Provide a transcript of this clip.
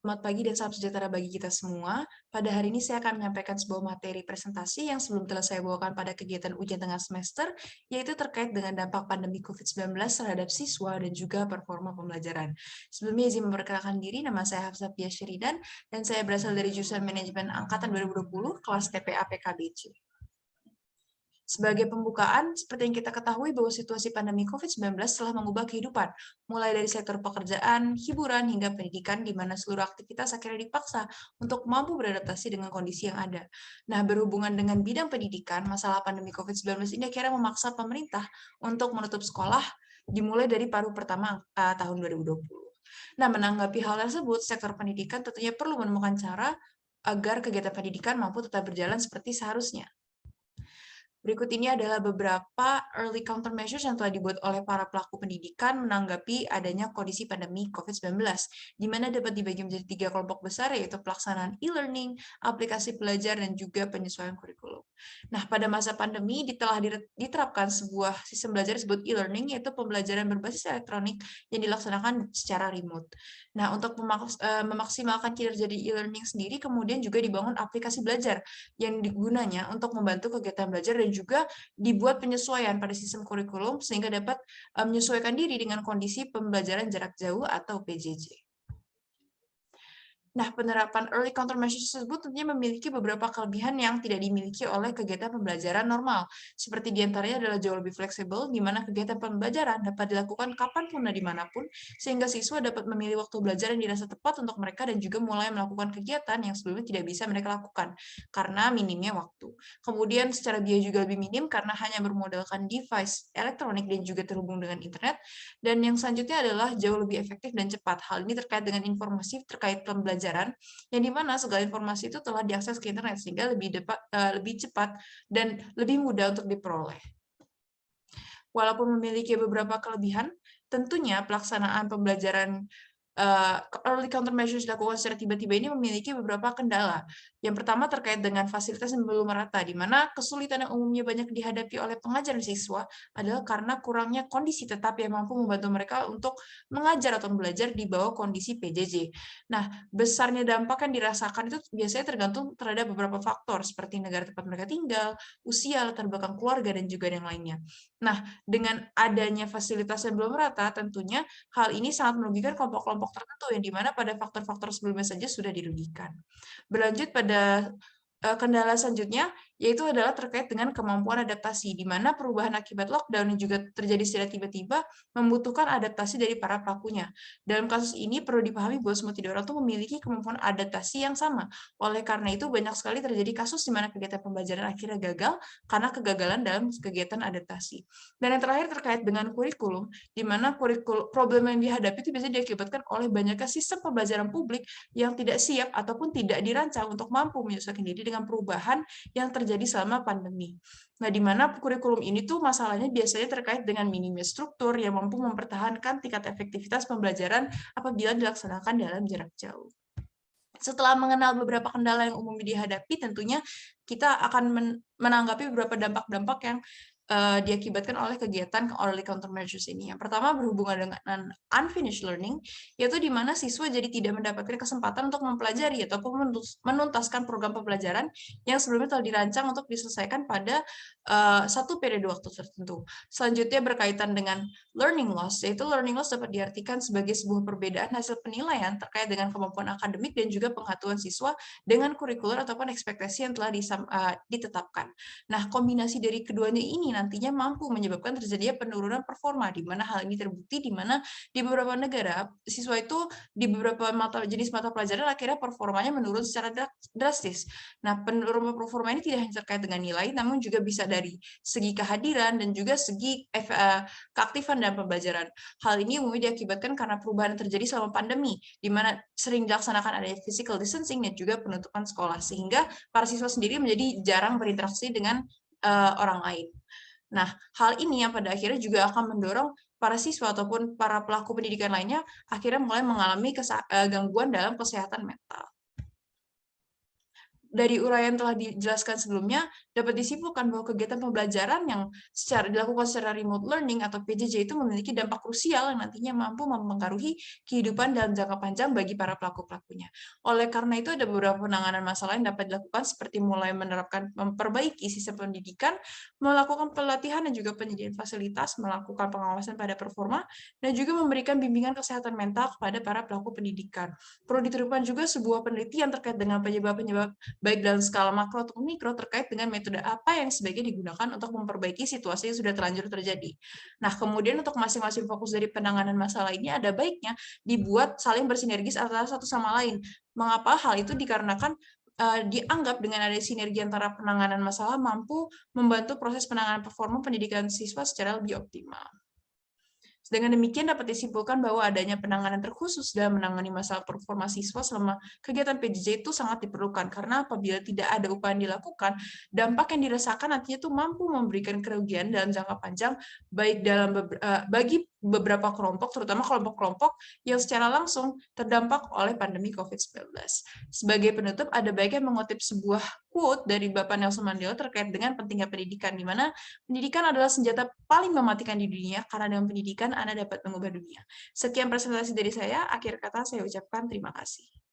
Selamat pagi dan salam sejahtera bagi kita semua. Pada hari ini saya akan menyampaikan sebuah materi presentasi yang sebelum telah saya bawakan pada kegiatan ujian tengah semester, yaitu terkait dengan dampak pandemi COVID-19 terhadap siswa dan juga performa pembelajaran. Sebelumnya izin memperkenalkan diri, nama saya Hafsah Pia Syiridan, dan saya berasal dari jurusan Manajemen Angkatan 2020, kelas TPA PKBC. Sebagai pembukaan, seperti yang kita ketahui bahwa situasi pandemi COVID-19 telah mengubah kehidupan, mulai dari sektor pekerjaan, hiburan, hingga pendidikan, di mana seluruh aktivitas akhirnya dipaksa untuk mampu beradaptasi dengan kondisi yang ada. Nah, berhubungan dengan bidang pendidikan, masalah pandemi COVID-19 ini akhirnya memaksa pemerintah untuk menutup sekolah dimulai dari paruh pertama tahun 2020. Nah, menanggapi hal tersebut, sektor pendidikan tentunya perlu menemukan cara agar kegiatan pendidikan mampu tetap berjalan seperti seharusnya. Berikut ini adalah beberapa early countermeasures yang telah dibuat oleh para pelaku pendidikan menanggapi adanya kondisi pandemi COVID-19, di mana dapat dibagi menjadi 3 kelompok besar, yaitu pelaksanaan e-learning, aplikasi belajar, dan juga penyesuaian kurikulum. Nah, pada masa pandemi telah diterapkan sebuah sistem belajar disebut e-learning, yaitu pembelajaran berbasis elektronik yang dilaksanakan secara remote. Nah, untuk memaksimalkan kinerja di e-learning sendiri, kemudian juga dibangun aplikasi belajar yang digunanya untuk membantu kegiatan belajar dan juga dibuat penyesuaian pada sistem kurikulum sehingga dapat menyesuaikan diri dengan kondisi pembelajaran jarak jauh atau PJJ. Nah, penerapan early countermeasures tersebut tentunya memiliki beberapa kelebihan yang tidak dimiliki oleh kegiatan pembelajaran normal. Seperti diantaranya adalah jauh lebih fleksibel, di mana kegiatan pembelajaran dapat dilakukan kapanpun dan dimanapun, sehingga siswa dapat memilih waktu belajar yang dirasa tepat untuk mereka dan juga mulai melakukan kegiatan yang sebelumnya tidak bisa mereka lakukan, karena minimnya waktu. Kemudian secara biaya juga lebih minim, karena hanya bermodalkan device elektronik dan juga terhubung dengan internet. Dan yang selanjutnya adalah jauh lebih efektif dan cepat. Hal ini terkait dengan informasi terkait pembelajaran, yang dimana segala informasi itu telah diakses ke internet sehingga lebih cepat dan lebih mudah untuk diperoleh. Walaupun memiliki beberapa kelebihan, tentunya pelaksanaan pembelajaran early countermeasures dilakukan secara tiba-tiba ini memiliki beberapa kendala. Yang pertama terkait dengan fasilitas yang belum merata, di mana kesulitan yang umumnya banyak dihadapi oleh pengajar dan siswa adalah karena kurangnya kondisi tetap yang mampu membantu mereka untuk mengajar atau belajar di bawah kondisi PJJ. Nah, besarnya dampak yang dirasakan itu biasanya tergantung terhadap beberapa faktor, seperti negara tempat mereka tinggal, usia, latar belakang keluarga, dan juga yang lainnya. Nah, dengan adanya fasilitas yang belum merata, tentunya hal ini sangat merugikan kelompok-kelompok tertentu yang di mana pada faktor-faktor sebelumnya saja sudah dirugikan. Berlanjut pada kendala selanjutnya, yaitu adalah terkait dengan kemampuan adaptasi, di mana perubahan akibat lockdown yang juga terjadi secara tiba-tiba membutuhkan adaptasi dari para pelakunya. Dalam kasus ini perlu dipahami bahwa semua tiga orang itu memiliki kemampuan adaptasi yang sama. Oleh karena itu banyak sekali terjadi kasus di mana kegiatan pembelajaran akhirnya gagal karena kegagalan dalam kegiatan adaptasi. Dan yang terakhir terkait dengan kurikulum, di mana problem yang dihadapi itu biasanya diakibatkan oleh banyaknya sistem pembelajaran publik yang tidak siap ataupun tidak dirancang untuk mampu menyesuaikan diri dengan perubahan yang terjadi selama pandemi. Nah, di mana kurikulum ini tuh masalahnya biasanya terkait dengan minimnya struktur yang mampu mempertahankan tingkat efektivitas pembelajaran apabila dilaksanakan dalam jarak jauh. Setelah mengenal beberapa kendala yang umumnya dihadapi, tentunya kita akan menanggapi beberapa dampak-dampak yang diakibatkan oleh kegiatan early countermeasures ini. Yang pertama berhubungan dengan unfinished learning, yaitu di mana siswa jadi tidak mendapatkan kesempatan untuk mempelajari ataupun menuntaskan program pembelajaran yang sebelumnya telah dirancang untuk diselesaikan pada satu periode waktu tertentu. Selanjutnya berkaitan dengan learning loss, yaitu learning loss dapat diartikan sebagai sebuah perbedaan hasil penilaian terkait dengan kemampuan akademik dan juga pengetahuan siswa dengan kurikuler ataupun ekspektasi yang telah ditetapkan. Nah, kombinasi dari keduanya ini nantinya mampu menyebabkan terjadinya penurunan performa, di mana hal ini terbukti di mana di beberapa negara siswa itu di beberapa jenis mata pelajaran akhirnya performanya menurun secara drastis. Nah, penurunan performa ini tidak hanya terkait dengan nilai, namun juga bisa dari segi kehadiran dan juga segi keaktifan dalam pembelajaran. Hal ini umumnya diakibatkan karena perubahan yang terjadi selama pandemi, di mana sering dilaksanakan adanya physical distancing dan juga penutupan sekolah, sehingga para siswa sendiri menjadi jarang berinteraksi dengan orang lain. Nah, hal ini yang pada akhirnya juga akan mendorong para siswa ataupun para pelaku pendidikan lainnya akhirnya mulai mengalami gangguan dalam kesehatan mental. Dari uraian telah dijelaskan sebelumnya, dapat disimpulkan bahwa kegiatan pembelajaran yang dilakukan secara remote learning atau PJJ itu memiliki dampak krusial yang nantinya mampu mempengaruhi kehidupan dalam jangka panjang bagi para pelaku-pelakunya. Oleh karena itu, ada beberapa penanganan masalah yang dapat dilakukan seperti mulai menerapkan memperbaiki sistem pendidikan, melakukan pelatihan dan juga penyediaan fasilitas, melakukan pengawasan pada performa, dan juga memberikan bimbingan kesehatan mental kepada para pelaku pendidikan. Perlu diterapkan juga sebuah penelitian terkait dengan penyebab-penyebab baik dalam skala makro atau mikro terkait dengan metode apa yang sebaiknya digunakan untuk memperbaiki situasi yang sudah terlanjur terjadi. Nah, kemudian untuk masing-masing fokus dari penanganan masalah ini ada baiknya dibuat saling bersinergis antara satu sama lain. Mengapa hal itu dikarenakan dianggap dengan ada sinergi antara penanganan masalah mampu membantu proses penanganan performa pendidikan siswa secara lebih optimal. Dengan demikian dapat disimpulkan bahwa adanya penanganan terkhusus dalam menangani masalah performa siswa selama kegiatan PJJ itu sangat diperlukan, karena apabila tidak ada upaya yang dilakukan, dampak yang dirasakan nantinya itu mampu memberikan kerugian dalam jangka panjang baik bagi beberapa kelompok, terutama kelompok-kelompok yang secara langsung terdampak oleh pandemi COVID-19. Sebagai penutup, ada baiknya mengutip sebuah quote dari Bapak Nelson Mandela terkait dengan pentingnya pendidikan, di mana pendidikan adalah senjata paling mematikan di dunia, karena dengan pendidikan Anda dapat mengubah dunia. Sekian presentasi dari saya, akhir kata saya ucapkan terima kasih.